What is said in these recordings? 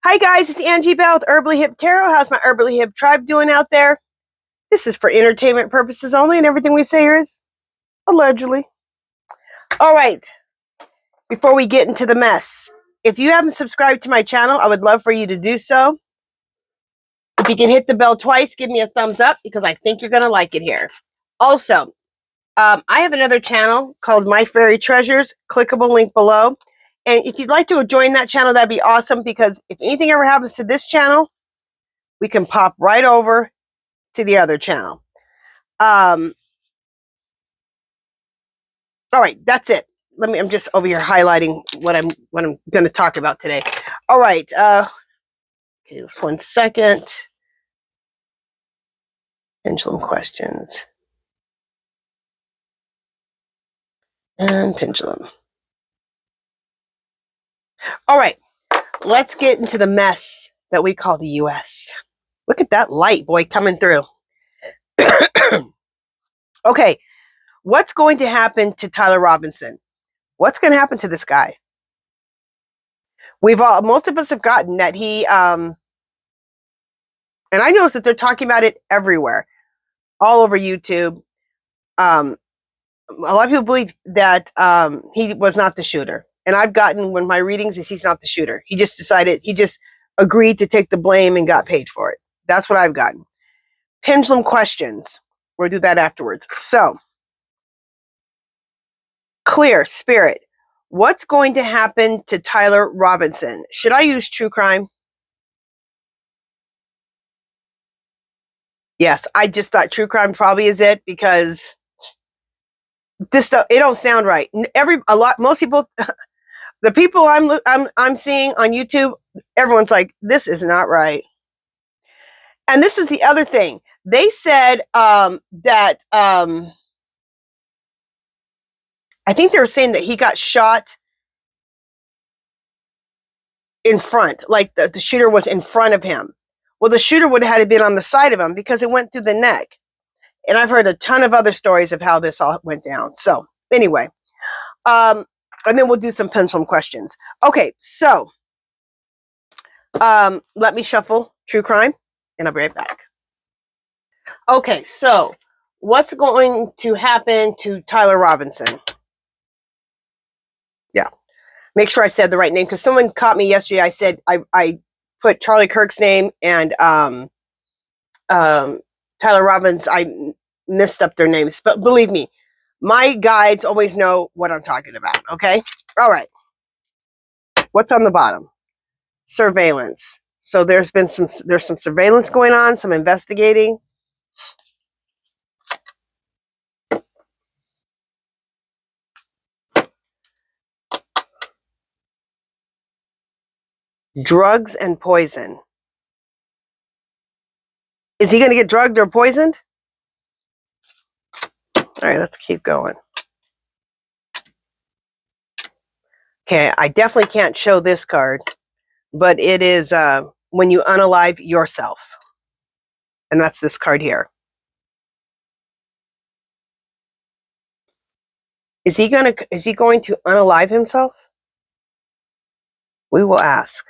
Hi guys, it's Angie Bell with HerballyHipTarot. How's my Herbally Hip tribe doing out there? This is for entertainment purposes only, and everything we say here is allegedly. All right, before we get into the mess, if you haven't subscribed to my channel, I would love for you to do so. If you can hit the bell twice, give me a thumbs up because I think you're going to like it here. Also, I have another channel called My Fairy Treasures, clickable link below. And if you'd like to join that channel, that'd be awesome because if anything ever happens to this channel, we can pop right over to the other channel. All right, that's it. I'm just over here highlighting what I'm going to talk about today. All right. Okay, 1 second. Pendulum questions. And pendulum. All right. Let's get into the mess that we call the US. Look at that light, boy, coming through. Okay. What's going to happen to Tyler Robinson? What's going to happen to this guy? Most of us have gotten that he, and I noticed that they're talking about it everywhere, all over YouTube. A lot of people believe that he was not the shooter. And I've gotten, when my readings is he's not the shooter. He just agreed to take the blame and got paid for it. That's what I've gotten. Pendulum questions. We'll do that afterwards. So, clear, spirit. What's going to happen to Tyler Robinson? Should I use true crime? Yes, I just thought true crime probably is it because this stuff, it don't sound right. Most people, the people I'm seeing on YouTube, everyone's like, this is not right. And this is the other thing. They said that I think they were saying that he got shot in front, like the shooter was in front of him. Well, the shooter would have had to been on the side of him because it went through the neck. And I've heard a ton of other stories of how this all went down. So anyway, and then we'll do some pendulum questions. Okay, so let me shuffle true crime, and I'll be right back. Okay, so what's going to happen to Tyler Robinson? Yeah, make sure I said the right name because someone caught me yesterday. I said I put Charlie Kirk's name and Tyler Robbins. I messed up their names, but believe me, my guides always know what I'm talking about. Okay, all right. What's on the bottom? Surveillance. So there's some surveillance going on, some investigating. Drugs and poison. Is he going to get drugged or poisoned? All right, let's keep going. Okay, I definitely can't show this card, but it is when you unalive yourself. And that's this card here. Is he going to unalive himself? We will ask.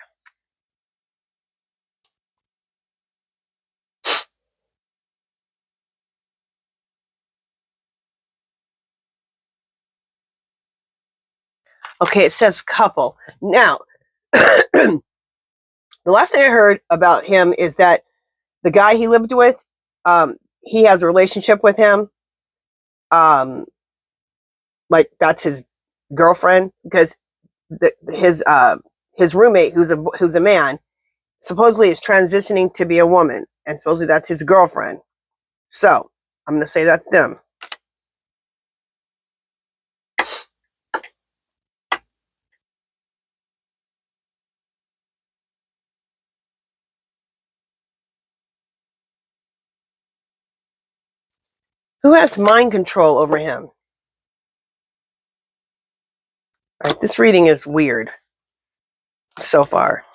Okay, it says couple. Now, the last thing I heard about him is that the guy he lived with, he has a relationship with him. Like that's his girlfriend because his roommate, who's a man, supposedly is transitioning to be a woman, and supposedly that's his girlfriend. So I'm going to say that's them. Who has mind control over him? All right, this reading is weird so far.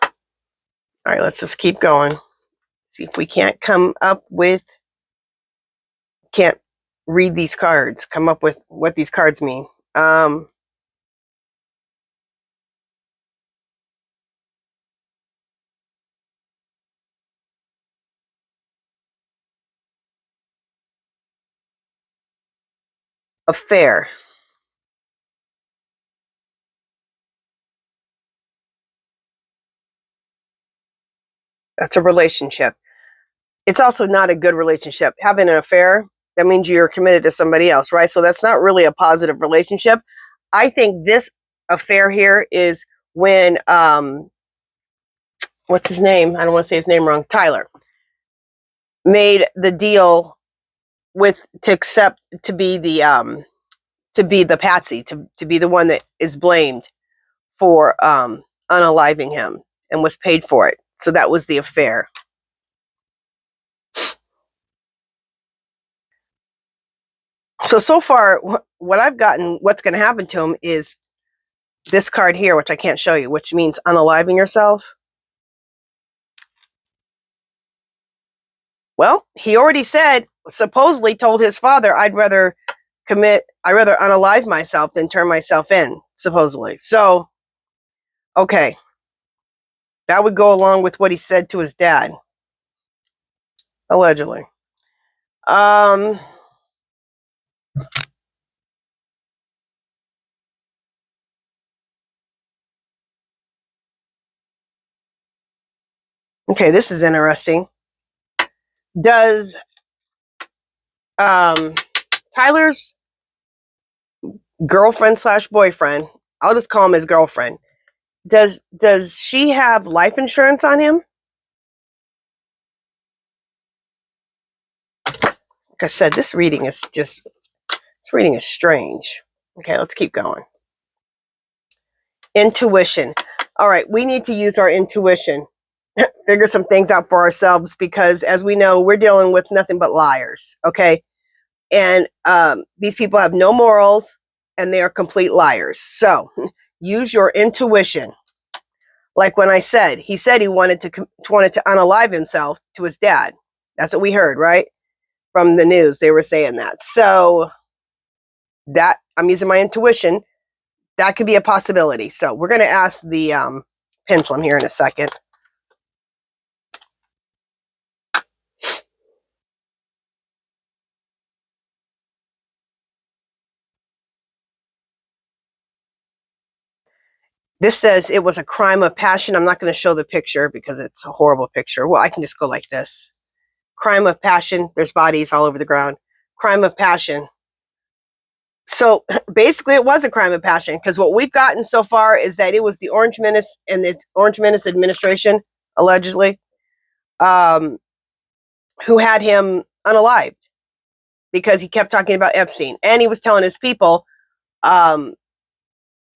All right, let's just keep going. See if we can't read these cards, come up with what these cards mean. affair. That's a relationship. It's also not a good relationship. Having an affair, that means you're committed to somebody else, right? So that's not really a positive relationship. I think this affair here is when, what's his name? I don't want to say his name wrong. Tyler made the deal to accept to be the patsy, to be the one that is blamed for unaliving him and was paid for it. So that was the affair. So far, what I've gotten, what's going to happen to him is this card here, which I can't show you, which means unaliving yourself. Well, he already said, supposedly told his father, I'd rather unalive myself than turn myself in, supposedly. So, okay. That would go along with what he said to his dad. Allegedly. Okay, this is interesting. Does Tyler's girlfriend / boyfriend, I'll just call him his girlfriend, does she have life insurance on him? Like I said, this reading is strange. Okay, let's keep going. Intuition. All right, we need to use our intuition. Figure some things out for ourselves, because as we know, we're dealing with nothing but liars, okay? And these people have no morals, and they are complete liars. So use your intuition. Like when I said, he said he wanted to unalive himself to his dad. That's what we heard, right? From the news, they were saying that. So that, I'm using my intuition. That could be a possibility. So we're going to ask the pendulum here in a second. This says it was a crime of passion. I'm not going to show the picture because it's a horrible picture. Well, I can just go like this. Crime of passion. There's bodies all over the ground. Crime of passion. So basically it was a crime of passion, because what we've gotten so far is that it was the Orange Menace and its Orange Menace administration, allegedly, who had him unalived because he kept talking about Epstein. And he was telling his people,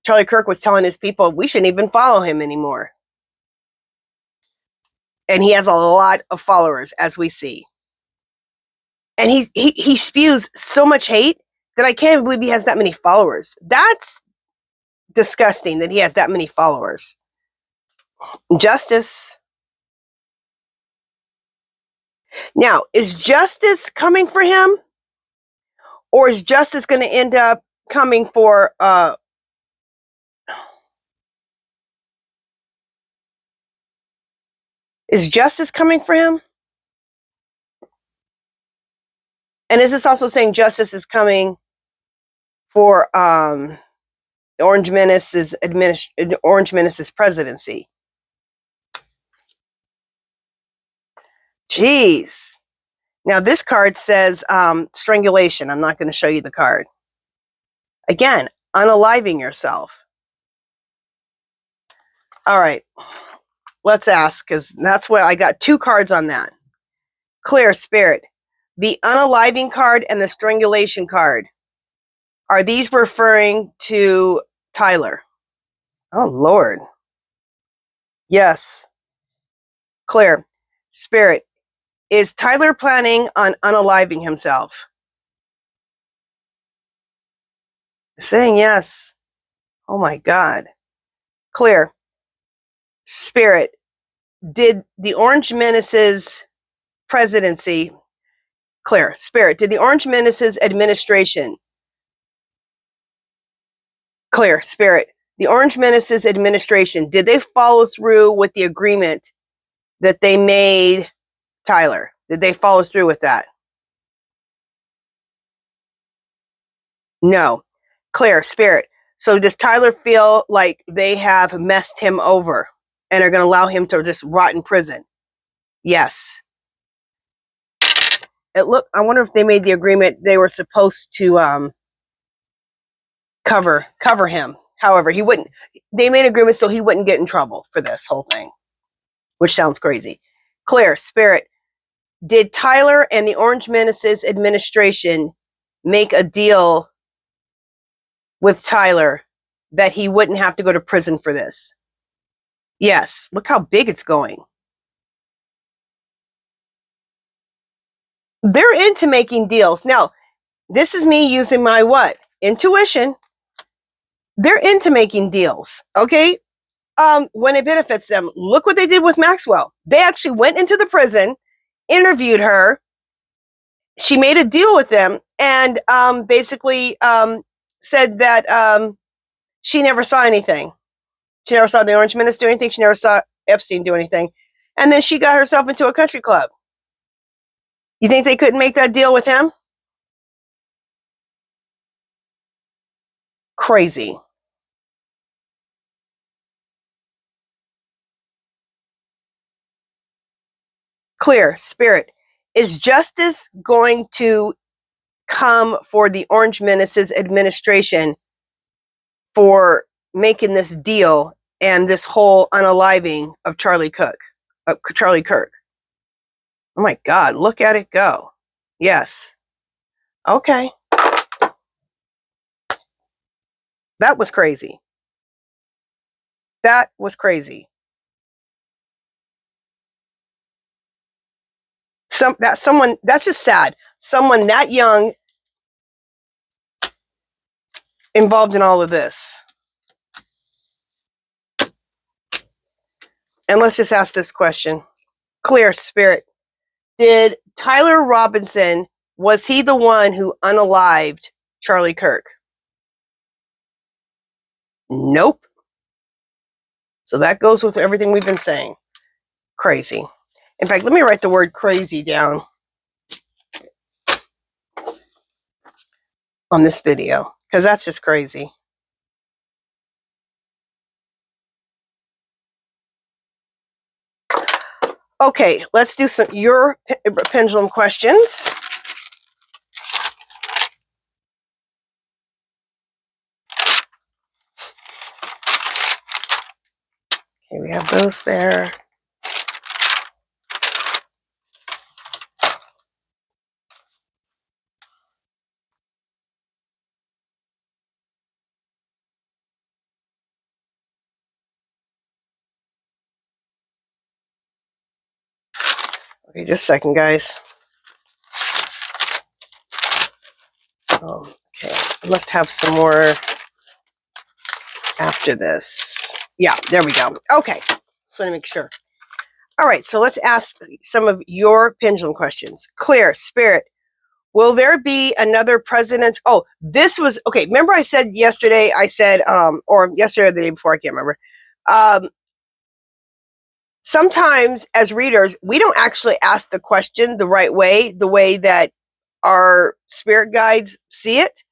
Charlie Kirk was telling his people, we shouldn't even follow him anymore. And he has a lot of followers, as we see. And he spews so much hate that I can't believe he has that many followers. That's disgusting that he has that many followers. Justice. Now, is justice coming for him? Or is justice going to end up coming for is justice coming for him? And is this also saying justice is coming for Orange Menace's presidency? Jeez. Now this card says strangulation. I'm not going to show you the card. Again, unaliving yourself. All right. Let's ask, because that's what I got. 2 cards on that. Clear Spirit. The unaliving card and the strangulation card. Are these referring to Tyler? Oh, Lord. Yes. Clear. Spirit. Is Tyler planning on unaliving himself? Saying yes. Oh, my God. Clear. Spirit. Did the Orange Menace's presidency... Clear. Spirit. Did the Orange Menace's administration... Clear. Spirit. The Orange Menace's administration, did they follow through with the agreement that they made Tyler? Did they follow through with that? No. Clear, spirit. So does Tyler feel like they have messed him over and are going to allow him to just rot in prison? Yes. I wonder if they made the agreement they were supposed to cover him. However, he wouldn't. They made agreement so he wouldn't get in trouble for this whole thing, which sounds crazy. Clear, spirit. Did Tyler and the Orange Menace's administration make a deal with Tyler that he wouldn't have to go to prison for this? Yes. Look how big it's going. They're into making deals. Now, this is me using my what? Intuition. They're into making deals. Okay? When it benefits them. Look what they did with Maxwell. They actually went into the prison, interviewed her. She made a deal with them and basically said that she never saw anything. She never saw the Orange Menace do anything. She never saw Epstein do anything. And then she got herself into a country club. You think they couldn't make that deal with him? Crazy. Clear, spirit. Is justice going to come for the Orange Menace's administration for making this deal and this whole unaliving of Charlie Kirk? Oh my God, look at it go. Yes. Okay. That was crazy. That was crazy. That's just sad. Someone that young involved in all of this. And let's just ask this question. Clear, spirit. Did Tyler Robinson, was he the one who unalived Charlie Kirk? Nope. So that goes with everything we've been saying. Crazy. In fact, let me write the word crazy down on this video, because that's just crazy. Okay, let's do your pendulum questions. Okay, we have those there. Okay, just a second, guys. Okay, I must have some more after this. Yeah, there we go. Okay, just want to make sure. All right, so let's ask some of your pendulum questions. Clear, spirit. Will there be another president? Oh, this was, okay, remember I said yesterday, or yesterday or the day before, I can't remember. Sometimes as readers, we don't actually ask the question the right way, the way that our spirit guides see it.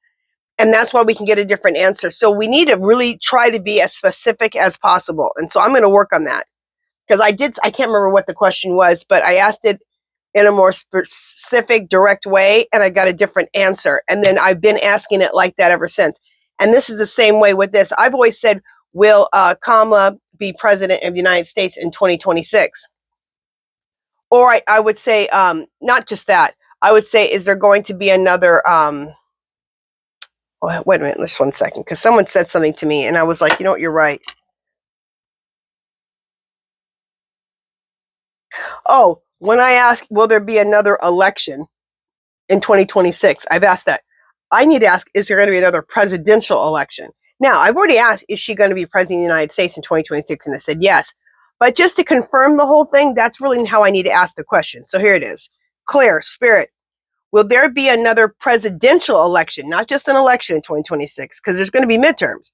And that's why we can get a different answer. So we need to really try to be as specific as possible. And so I'm going to work on that. Because I can't remember what the question was, but I asked it in a more specific, direct way, and I got a different answer. And then I've been asking it like that ever since. And this is the same way with this. I've always said, will Kamala be president of the United States in 2026? Or I would say, not just that. I would say, is there going to be another... wait a minute, just 1 second, because someone said something to me, and I was like, you know what, you're right. Oh, when I ask, will there be another election in 2026? I've asked that. I need to ask, is there going to be another presidential election? Now, I've already asked, is she going to be president of the United States in 2026? And I said yes. But just to confirm the whole thing, that's really how I need to ask the question. So here it is. Clear, spirit. Will there be another presidential election, not just an election in 2026? Because there's going to be midterms.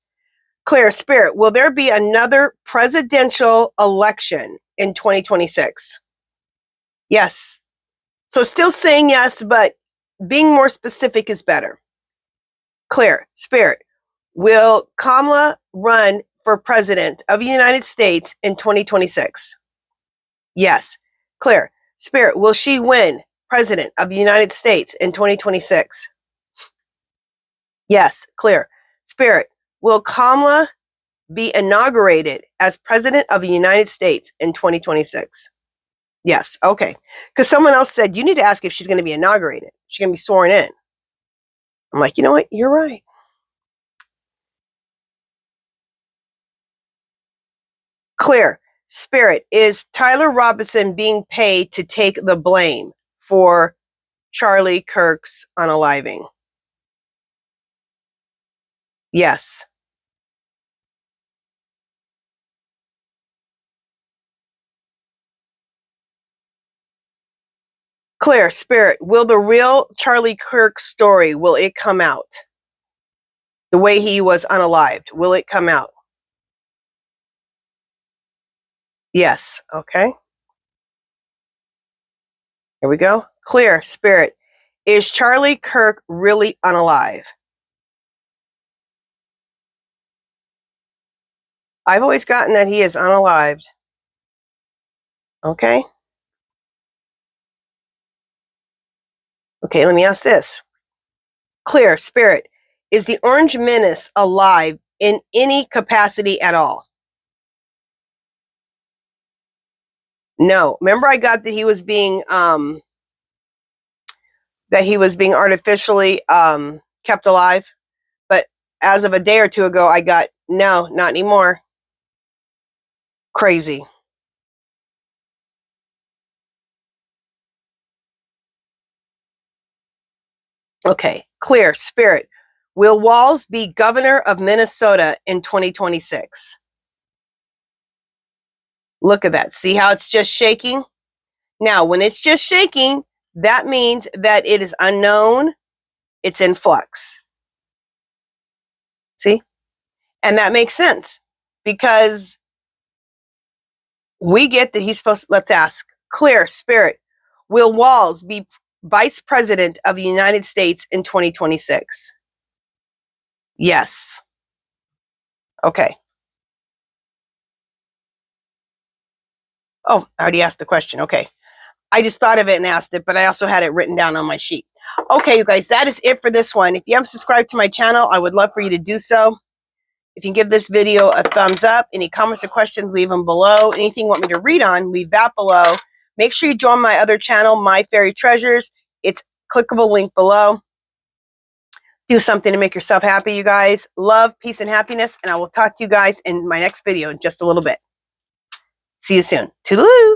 Clear, spirit. Will there be another presidential election in 2026? Yes. So still saying yes, but being more specific is better. Clear. Spirit. Will Kamala run for president of the United States in 2026? Yes. Clear. Spirit. Will she win president of the United States in 2026? Yes. Clear. Spirit. Will Kamala be inaugurated as president of the United States in 2026? Yes. Okay. Because someone else said, you need to ask if she's going to be inaugurated. She's going to be sworn in. I'm like, you know what? You're right. Clear. Spirit. Is Tyler Robinson being paid to take the blame for Charlie Kirk's unaliving? Yes. Clear. Spirit. Will the real Charlie Kirk story, will it come out? The way he was unalived, will it come out? Yes. Okay. Here we go. Clear. Spirit. Is Charlie Kirk really unalive? I've always gotten that he is unalived. Okay. Okay, let me ask this. Clear. Spirit. Is the Orange Menace alive in any capacity at all? No. Remember I got that he was being artificially kept alive? But as of a day or two ago, I got, no, not anymore. Crazy. Okay. Clear. Spirit. Will Walz be governor of Minnesota in 2026? Look at that. See how it's just shaking? Now, when it's just shaking, that means that it is unknown. It's in flux. See? And that makes sense because we get that he's supposed to, let's ask. Clear. Spirit. Will Walz be vice president of the United States in 2026? Yes. Okay. Oh, I already asked the question. Okay. I just thought of it and asked it, but I also had it written down on my sheet. Okay, you guys, that is it for this one. If you haven't subscribed to my channel, I would love for you to do so. If you can give this video a thumbs up, any comments or questions, leave them below. Anything you want me to read on, leave that below. Make sure you join my other channel, My Fairy Treasures. It's clickable link below. Do something to make yourself happy, you guys. Love, peace, and happiness. And I will talk to you guys in my next video in just a little bit. See you soon. Toodaloo.